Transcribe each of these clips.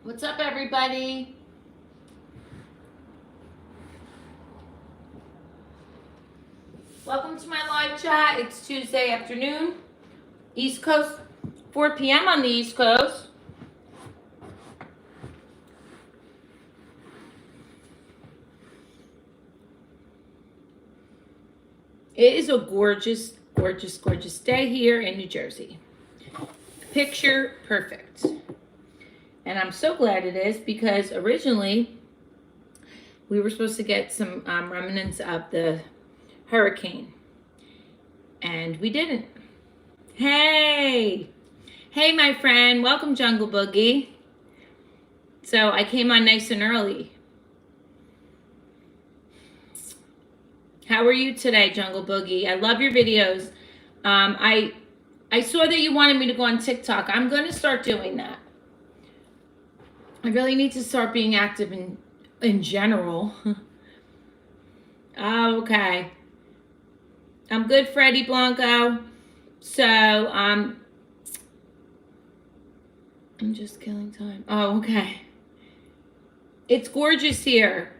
What's up, everybody? Welcome to my live chat. It's Tuesday afternoon, East Coast, 4 p.m. on the East Coast. It is a gorgeous, gorgeous, gorgeous day here in New Jersey. Picture perfect. And I'm so glad it is because originally we were supposed to get some remnants of the hurricane. And we didn't. Hey, my friend. Welcome, Jungle Boogie. So I came on nice and early. How are you today, Jungle Boogie? I love your videos. I saw that you wanted me to go on TikTok. I'm going to start doing that. I really need to start being active in general. Oh, okay. I'm good, Freddie Blanco. So, I'm just killing time. Oh, okay. It's gorgeous here.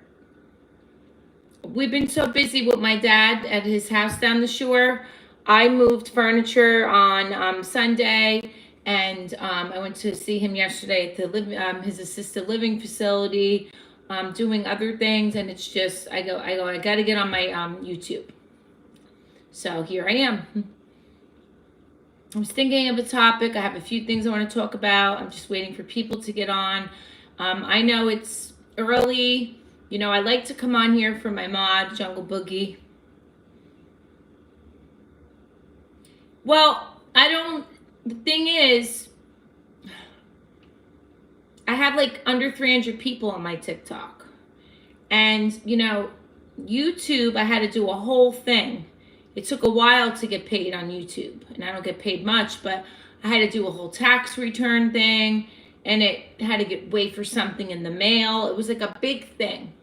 We've been so busy with my dad at his house down the shore. I moved furniture on Sunday, and I went to see him yesterday at the his assisted living facility, doing other things, and it's just I got to get on my YouTube. So here I am. I was thinking of a topic. I have a few things I want to talk about. I'm just waiting for people to get on. I know it's early. You know, I like to come on here for my mod, Jungle Boogie. Well, the thing is, I have like under 300 people on my TikTok. And, you know, YouTube, I had to do a whole thing. It took a while to get paid on YouTube. And I don't get paid much, but I had to do a whole tax return thing. And it had to wait for something in the mail. It was like a big thing.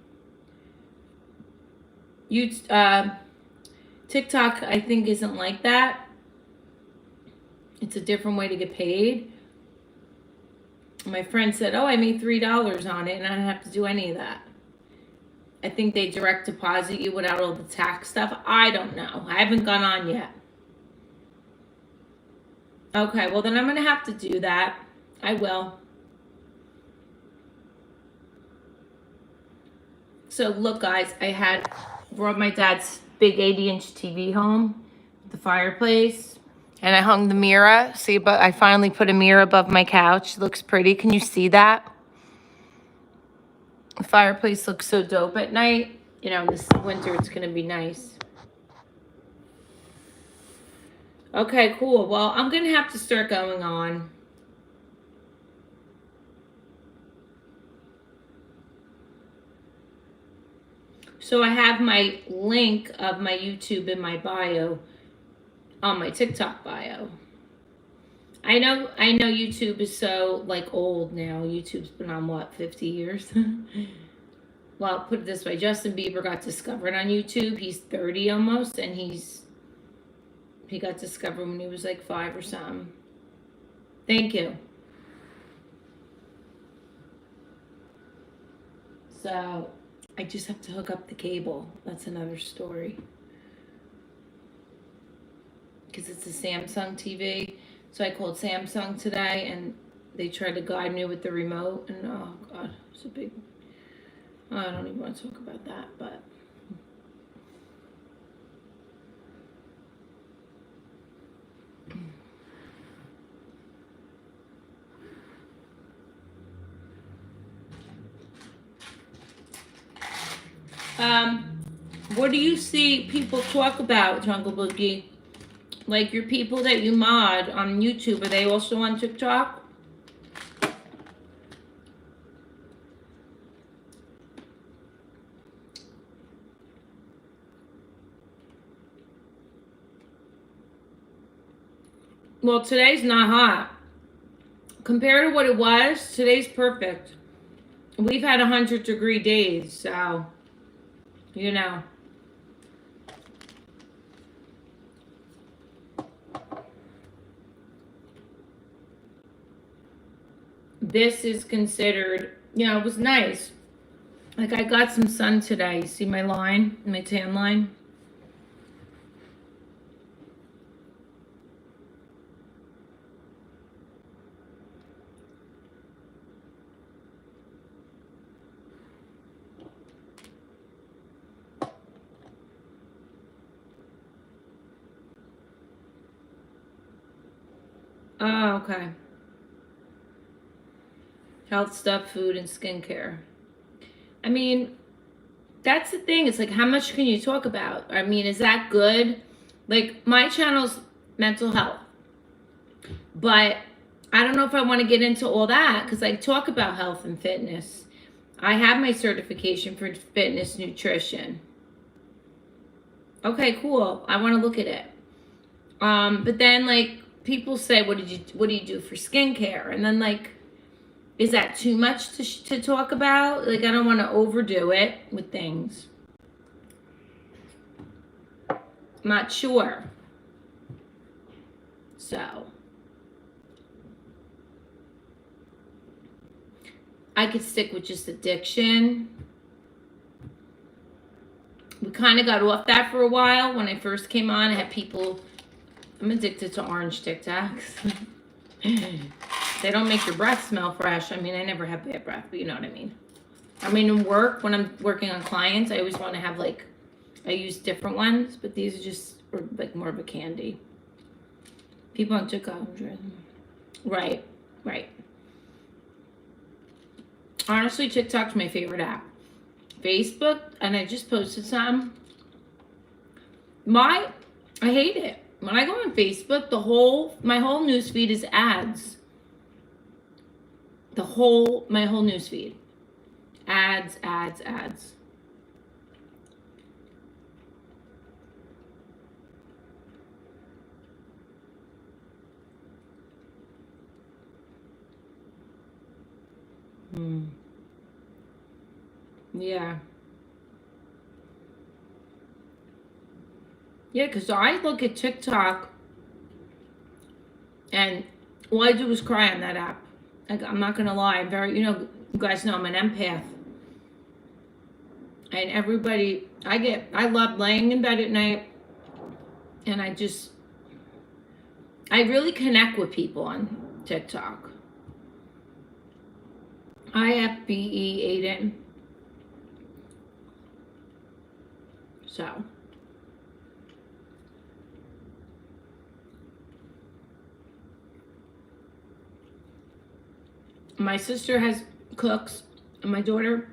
TikTok, I think, isn't like that. It's a different way to get paid. My friend said, oh, I made $3 on it and I don't have to do any of that. I think they direct deposit you without all the tax stuff. I don't know. I haven't gone on yet. Okay, well then I'm going to have to do that. I will. So look, guys, I brought my dad's big 80-inch TV home, the fireplace, and I hung the mirror. See, but I finally put a mirror above my couch. It looks pretty. Can you see that? The fireplace looks so dope at night. You know, this winter it's going to be nice. Okay, cool. Well, I'm going to have to start going on. So I have my link of my YouTube in my bio, on my TikTok bio. I know YouTube is so like old now. YouTube's been on what, 50 years? Well, put it this way, Justin Bieber got discovered on YouTube. He's 30 almost, and he got discovered when he was like 5 or something. Thank you. So I just have to hook up the cable. That's another story. Because it's a Samsung TV. So I called Samsung today and they tried to guide me with the remote. And oh God, it's a big... I don't even want to talk about that, but... What do you see people talk about, Jungle Boogie? Like your people that you mod on YouTube, are they also on TikTok? Well, today's not hot. Compared to what it was, today's perfect. We've had 100-degree days, so, you know. this is considered, it was nice. Like, I got some sun today. You see my line, my tan line? Oh, okay. Health stuff, food, and skincare. I mean, that's the thing. It's like, how much can you talk about? I mean, is that good? Like, my channel's mental health. But I don't know if I want to get into all that because I talk about health and fitness. I have my certification for fitness nutrition. Okay, cool. I want to look at it. But then like people say, what do you do for skincare? And then like, is that too much to talk about? Like, I don't want to overdo it with things. I'm not sure. So I could stick with just addiction. We kind of got off that for a while. When I first came on, I had people, I'm addicted to orange Tic Tacs. They don't make your breath smell fresh. I mean, I never have bad breath, but you know what I mean. I mean, in work, when I'm working on clients, I always want to have like, I use different ones, but these are just like more of a candy. People on TikTok. Right. Honestly, TikTok's my favorite app. Facebook, and I just posted some. I hate it. When I go on Facebook, my whole newsfeed is ads. My whole newsfeed. Ads. Yeah. Yeah, because I look at TikTok and all I do is cry on that app. Like, I'm not going to lie. I'm very, you guys know I'm an empath. And everybody, I love laying in bed at night. And I really connect with people on TikTok. IFBE Aiden. So. My sister has cooks, and my daughter,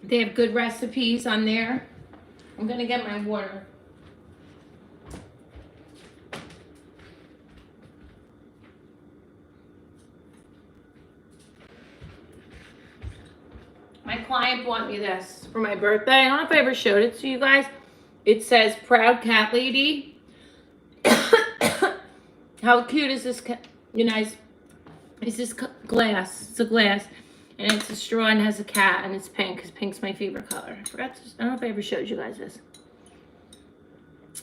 they have good recipes on there. I'm gonna get my water. My client bought me this for my birthday. I don't know if I ever showed it to you guys. It says Proud Cat Lady. How cute is this, you guys? It's this glass. It's a glass. And it's a straw and has a cat, and it's pink, because pink's my favorite color. I don't know if I ever showed you guys this.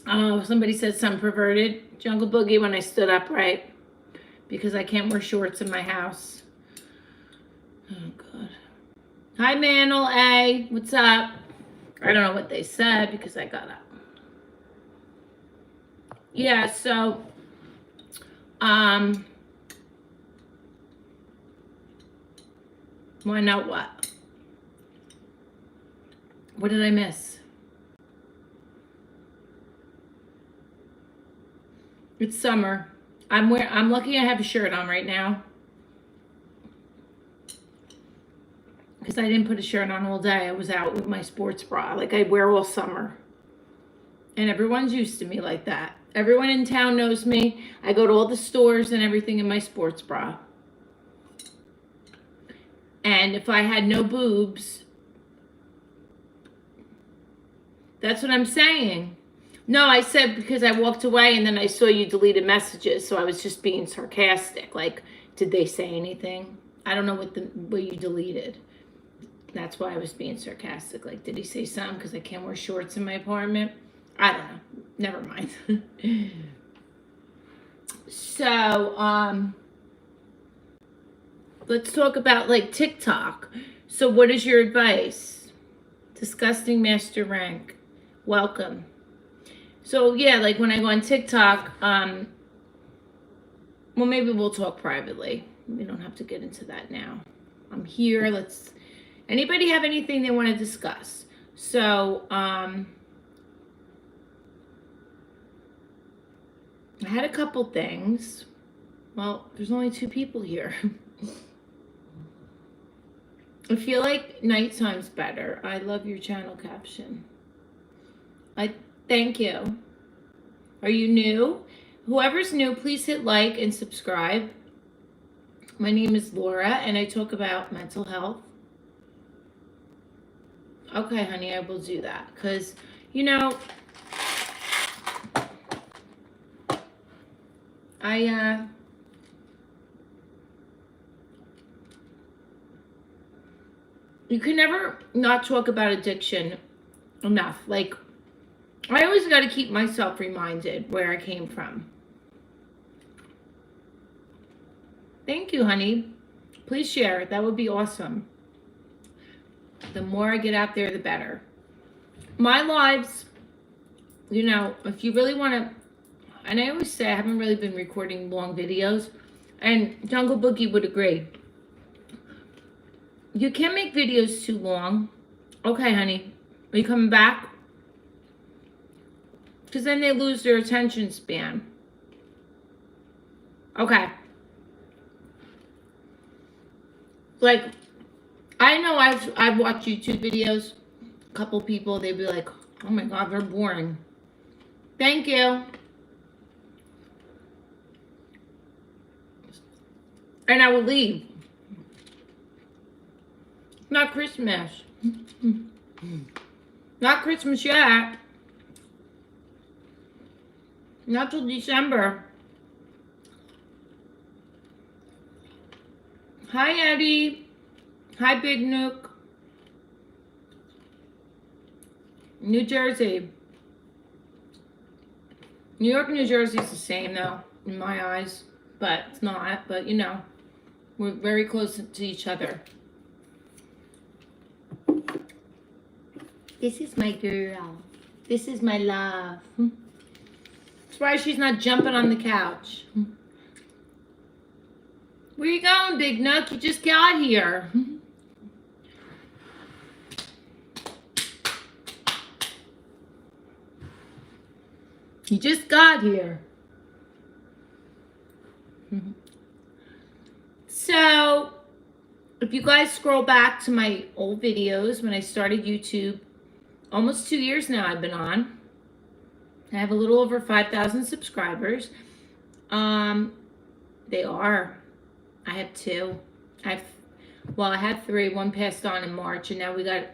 Oh, somebody said some perverted. Jungle Boogie when I stood upright. Because I can't wear shorts in my house. Oh, God. Hi, Manel A. What's up? I don't know what they said because I got up. Yeah, so, why not what? What did I miss? It's summer. I'm lucky I have a shirt on right now. Because I didn't put a shirt on all day. I was out with my sports bra. Like I wear all summer. And everyone's used to me like that. Everyone in town knows me. I go to all the stores and everything in my sports bra. And if I had no boobs, that's what I'm saying. No, I said because I walked away and then I saw you deleted messages. So I was just being sarcastic. Like, did they say anything? I don't know what you deleted. That's why I was being sarcastic. Like, did he say something because I can't wear shorts in my apartment? I don't know. Never mind. So, let's talk about like TikTok. So what is your advice? Disgusting Master Rank. Welcome. So yeah, like when I go on TikTok, well, maybe we'll talk privately. We don't have to get into that now. I'm here. Anybody have anything they want to discuss? So, I had a couple things. Well, there's only 2 people here. I feel like nighttime's better. I love your channel caption. I thank you. Are you new? Whoever's new, please hit like and subscribe. My name is Laura, and I talk about mental health. Okay, honey, I will do that. Because, you know, you can never not talk about addiction enough. Like, I always got to keep myself reminded where I came from. Thank you, honey. Please share. That would be awesome. The more I get out there, the better. My lives, you know, if you really want to, and I always say I haven't really been recording long videos, and Jungle Boogie would agree. You can't make videos too long. Okay, honey. Are you coming back? Because then they lose their attention span. Okay. Like, I know I've watched YouTube videos. A couple people, they'd be like, oh my God, they're boring. Thank you. And I would leave. Not Christmas. Not Christmas yet. Not till December. Hi, Eddie. Hi, Big Nook. New Jersey. New York and New Jersey's the same, though, in my eyes. But it's not. But, you know, we're very close to each other. This is my girl. This is my love. That's why she's not jumping on the couch. Where you going, Big Nook? You just got here. You just got here. So, if you guys scroll back to my old videos when I started YouTube, almost 2 years now I've been on. I have a little over 5,000 subscribers. They are. I have 2. I had 3. One passed on in March, and now we got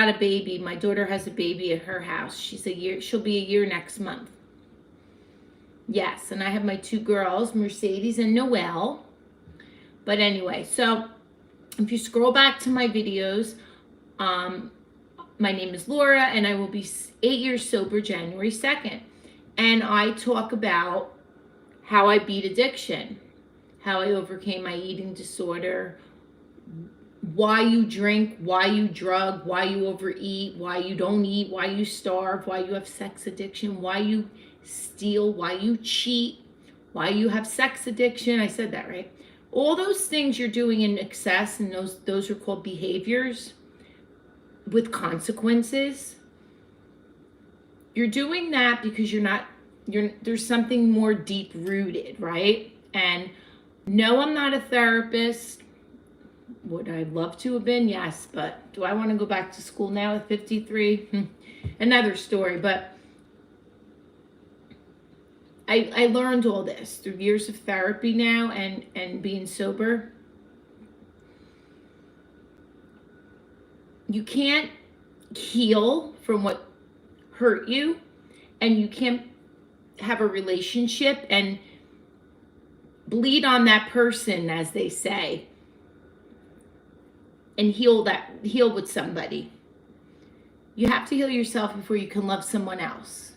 a baby. My daughter has a baby at her house. She'll be a year next month. Yes, and I have my 2 girls, Mercedes and Noelle. But anyway, so if you scroll back to my videos, my name is Laura, and I will be 8 years sober January 2nd. And I talk about how I beat addiction, how I overcame my eating disorder, why you drink, why you drug, why you overeat, why you don't eat, why you starve, why you have sex addiction, why you steal, why you cheat, why you have sex addiction. I said that right. All those things you're doing in excess, and those are called behaviors with consequences. You're doing that because there's something more deep rooted, right? And no, I'm not a therapist. Would I love to have been? Yes, but do I want to go back to school now at 53? Another story, but I learned all this through years of therapy now and being sober. You can't heal from what hurt you, and you can't have a relationship and bleed on that person, as they say, and heal with somebody. You have to heal yourself before you can love someone else.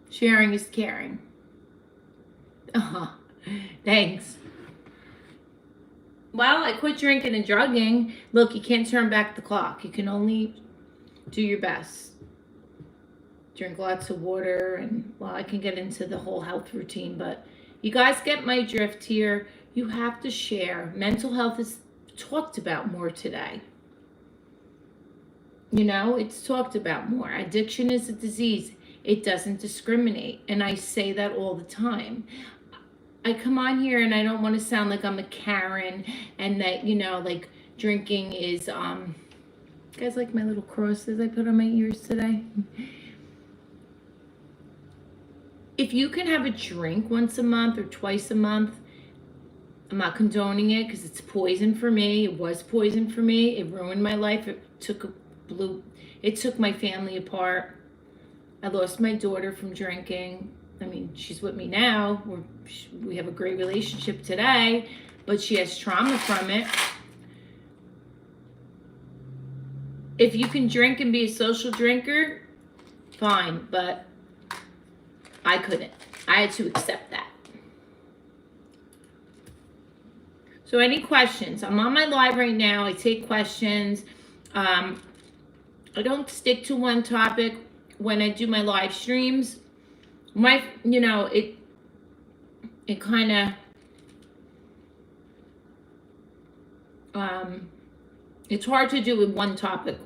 Sharing is caring. Thanks. Well, I quit drinking and drugging. Look, you can't turn back the clock. You can only do your best. Drink lots of water, and well, I can get into the whole health routine, but you guys get my drift here. You have to share. Mental health is talked about more today. You know, it's talked about more. Addiction is a disease. It doesn't discriminate. And I say that all the time. I come on here and I don't want to sound like I'm a Karen and that, you know, like drinking is you guys like my little crosses I put on my ears today? If you can have a drink once a month or twice a month, I'm not condoning it because it's poison for me. It was poison for me. It ruined my life. It took my family apart. I lost my daughter from drinking. I mean, she's with me now. We have a great relationship today, but she has trauma from it. If you can drink and be a social drinker, fine, but I couldn't. I had to accept that. So any questions? I'm on my live right now. I take questions. I don't stick to one topic when I do my live streams. It kind of, it's hard to do with one topic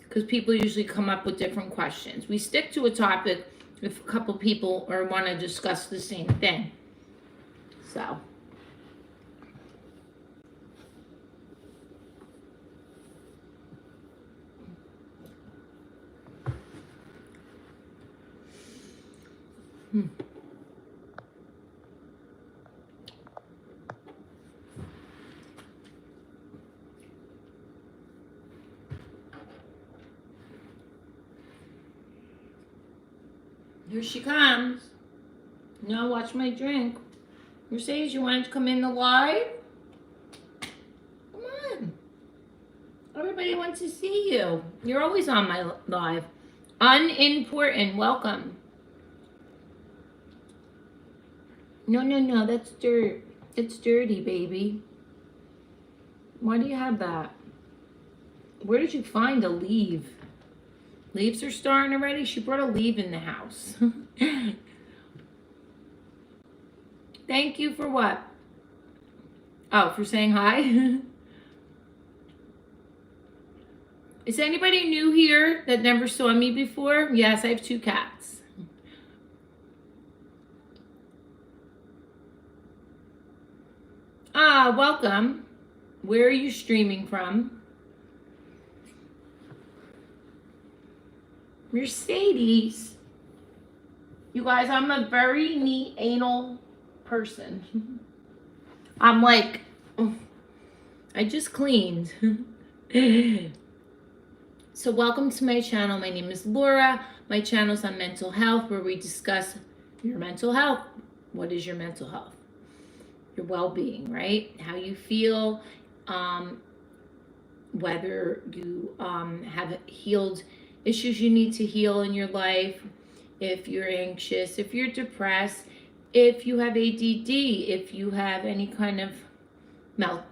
because people usually come up with different questions. We stick to a topic if a couple people want to discuss the same thing. So. Here she comes. No, watch my drink. Mercedes, you wanted to come in the live? Come on. Everybody wants to see you. You're always on my live. Unimportant. Welcome. No. That's dirt. It's dirty, baby. Why do you have that? Where did you find a leaf? Leaves are starting already? She brought a leaf in the house. Thank you for what? Oh, for saying hi? Is anybody new here that never saw me before? Yes, I have 2 cats. Welcome. Where are you streaming from? Mercedes. You guys, I'm a very neat anal person. I'm like, I just cleaned. So welcome to my channel. My name is Laura. My channel's on mental health, where we discuss your mental health. What is your mental health? Your well-being, right? How you feel, whether you have healed issues you need to heal in your life, if you're anxious, if you're depressed, if you have ADD, if you have any kind of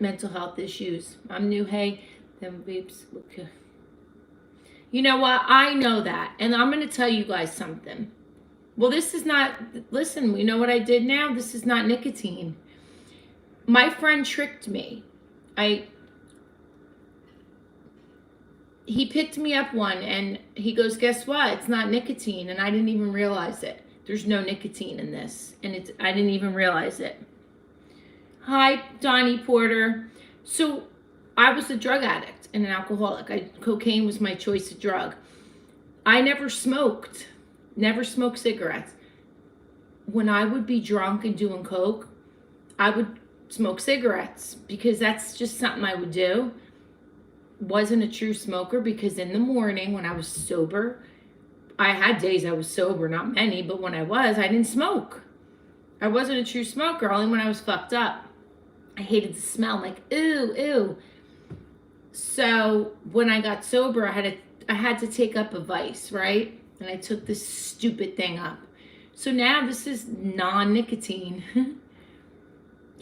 mental health issues. I'm new. Hey, them babes look good. You know what? I know that. And I'm going to tell you guys something. Well, this is not, listen, you know what I did now? This is not nicotine. My friend tricked me. He picked me up one and he goes, guess what? It's not nicotine. And I didn't even realize it. There's no nicotine in this. And I didn't even realize it. Hi, Donnie Porter. So I was a drug addict and an alcoholic. Cocaine was my choice of drug. I never smoked cigarettes. When I would be drunk and doing coke, I would smoke cigarettes because that's just something I would do. Wasn't a true smoker because in the morning when I was sober, I had days I was sober, not many, but when I was, I didn't smoke. I wasn't a true smoker, only when I was fucked up. I hated the smell. I'm like, ew. So when I got sober, I had to take up a vice, right? And I took this stupid thing up. So now this is non-nicotine.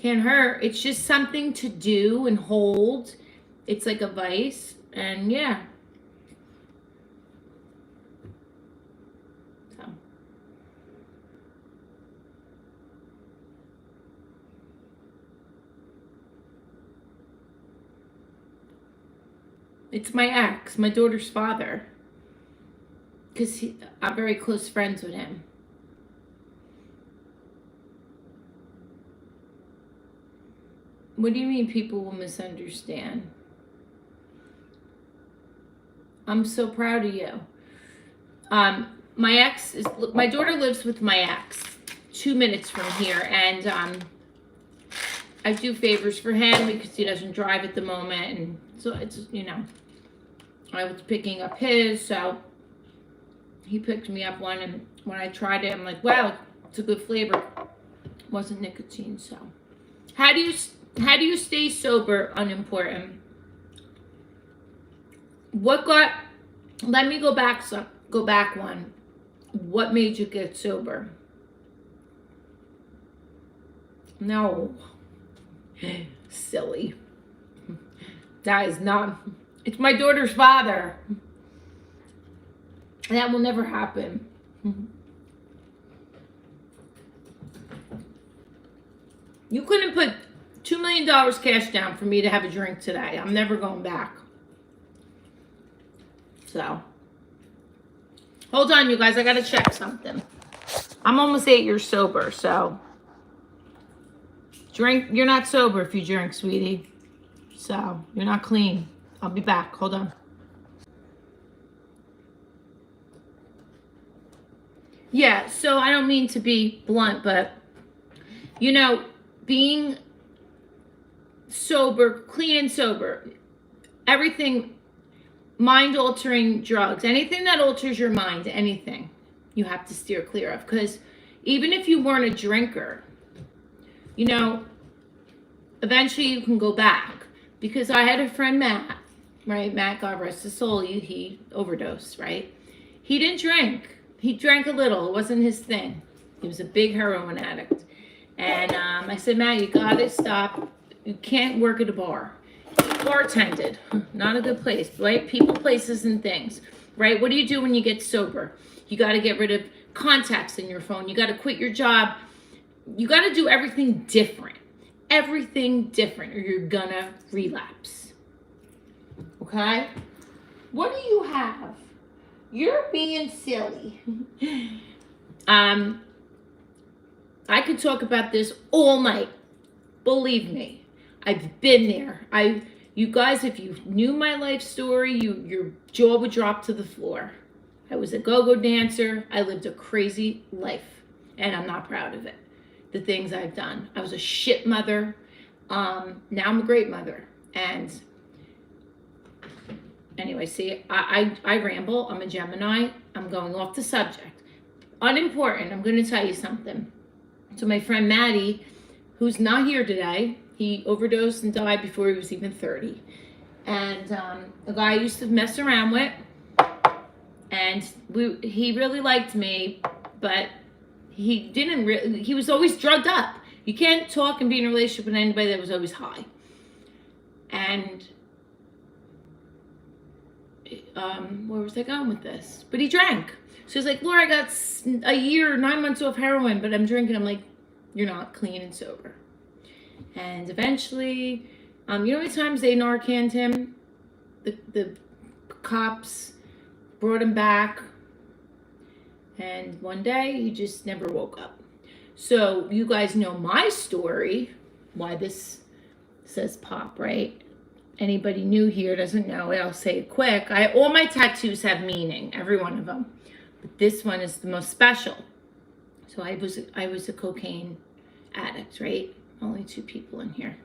Can't hurt. It's just something to do and hold. It's like a vice. And yeah. So. It's my ex, my daughter's father. Because I'm very close friends with him. What do you mean people will misunderstand? I'm so proud of you. My daughter lives with my ex 2 minutes from here, and I do favors for him because he doesn't drive at the moment, and so it's, I was picking up his, so he picked me up one, and when I tried it, I'm like, wow, it's a good flavor. It wasn't nicotine, so. How do you stay sober? Unimportant. Let me go back one. What made you get sober? No. Silly. That is not, it's my daughter's father. That will never happen. You couldn't put $2 million cash down for me to have a drink today. I'm never going back. So, hold on, you guys. I got to check something. I'm almost 8 years sober, so. Drink. You're not sober if you drink, sweetie. So, you're not clean. I'll be back. Hold on. Yeah, so I don't mean to be blunt, but, being sober, clean and sober, everything, mind-altering drugs, anything that alters your mind, anything, you have to steer clear of. Because even if you weren't a drinker, eventually you can go back. Because I had a friend, Matt, right? Matt, God rest his soul, he overdosed, right? He didn't drink. He drank a little. It wasn't his thing. He was a big heroin addict. And I said, Matt, you got to stop. You can't work at a bar. Bartended, not a good place, right? People, places, and things, right? What do you do when you get sober? You got to get rid of contacts in your phone. You got to quit your job. You got to do everything different, or you're gonna relapse. Okay? What do you have? You're being silly. I could talk about this all night. Believe me, I've been there. You guys, if you knew my life story, your jaw would drop to the floor. I was a go-go dancer. I lived a crazy life, and I'm not proud of it. The things I've done. I was a shit mother. Now I'm a great mother. And anyway, see, I ramble. I'm a Gemini. I'm going off the subject. Unimportant. I'm going to tell you something. So my friend Maddie, who's not here today, he overdosed and died before he was even 30. And a guy I used to mess around with, and he really liked me, but he didn't he was always drugged up. You can't talk and be in a relationship with anybody that was always high. And where was I going with this? But he drank. So he's like, Laura, I got a year, 9 months off heroin, but I'm drinking. I'm like, you're not clean and sober. And eventually, you know how many times they Narcaned him? The cops brought him back. And one day, he just never woke up. So you guys know my story, why this says pop, right? Anybody new here doesn't know it, I'll say it quick. All my tattoos have meaning, every one of them. But this one is the most special. So I was a cocaine addict, right? Only 2 people in here.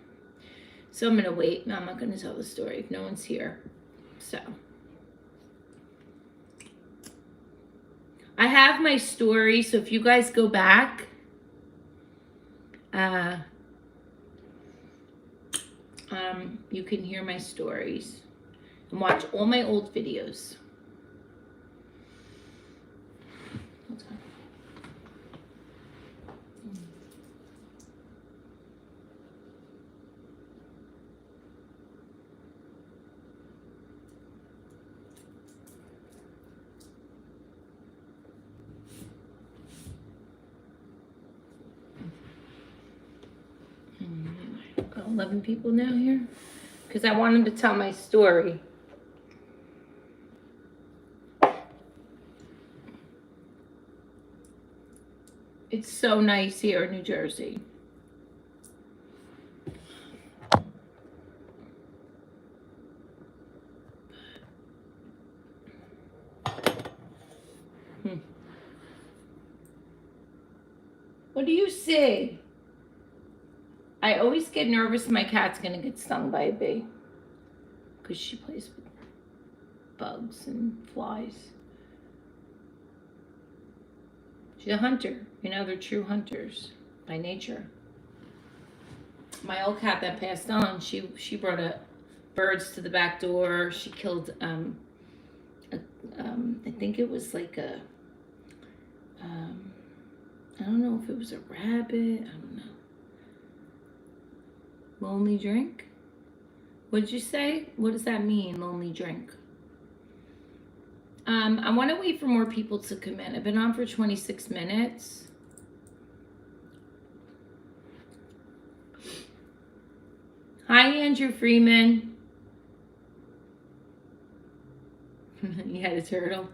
So I'm gonna wait, and I'm not gonna tell the story if no one's here. So I have my story, so if you guys go back, you can hear my stories and watch all my old videos. 11 people now here? Because I wanted to tell my story. It's so nice here in New Jersey. What do you see? I always get nervous my cat's gonna get stung by a bee. Because she plays with bugs and flies. She's a hunter. You know, they're true hunters by nature. My old cat that passed on, she brought birds to the back door. She killed, I think it was like a, I don't know if it was a rabbit. I don't know. Lonely drink? What did you say? What does that mean, lonely drink? I want to wait for more people to come in. I've been on for 26 minutes. Hi, Andrew Freeman. You had a turtle.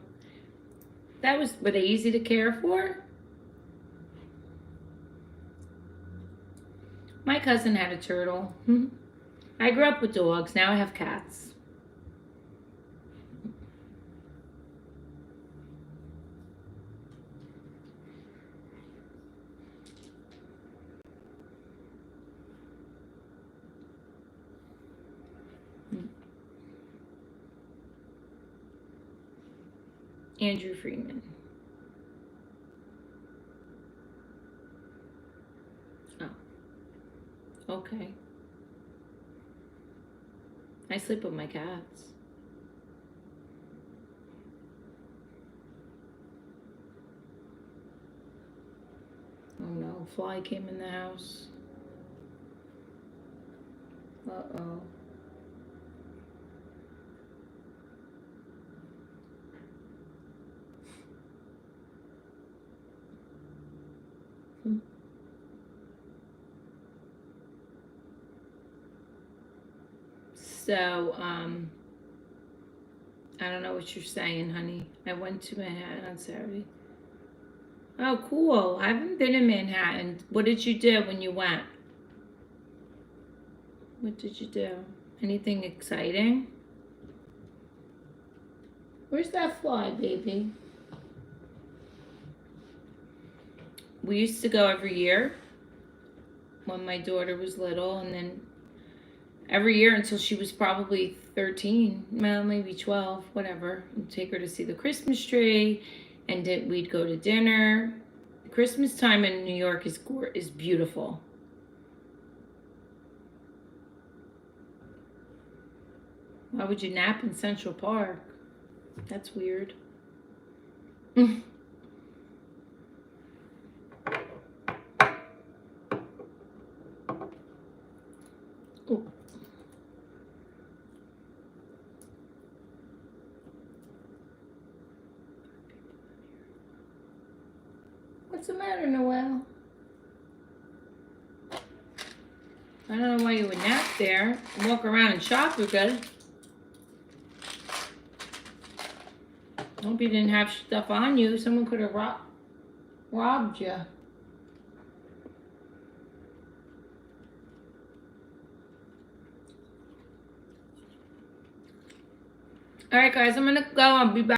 Were they easy to care for? My cousin had a turtle. I grew up with dogs. Now I have cats. Andrew Freeman. Oh. Okay. I sleep with my cats. Oh no, fly came in the house. Uh-oh. So, I don't know what you're saying, honey. I went to Manhattan on Saturday. Oh, cool. I haven't been in Manhattan. What did you do when you went? What did you do? Anything exciting? Where's that fly, baby? We used to go every year when my daughter was little, and then every year until she was probably 13, well, maybe 12, whatever. We'd take her to see the Christmas tree, and we'd go to dinner. Christmas time in New York is beautiful. Why would you nap in Central Park? That's weird. Oh. What's the matter, Noelle? I don't know why you would nap there. Walk around and shop, you're good. Hope you didn't have stuff on you. Someone could have robbed you. All right, guys, I'm gonna go. I'll be back.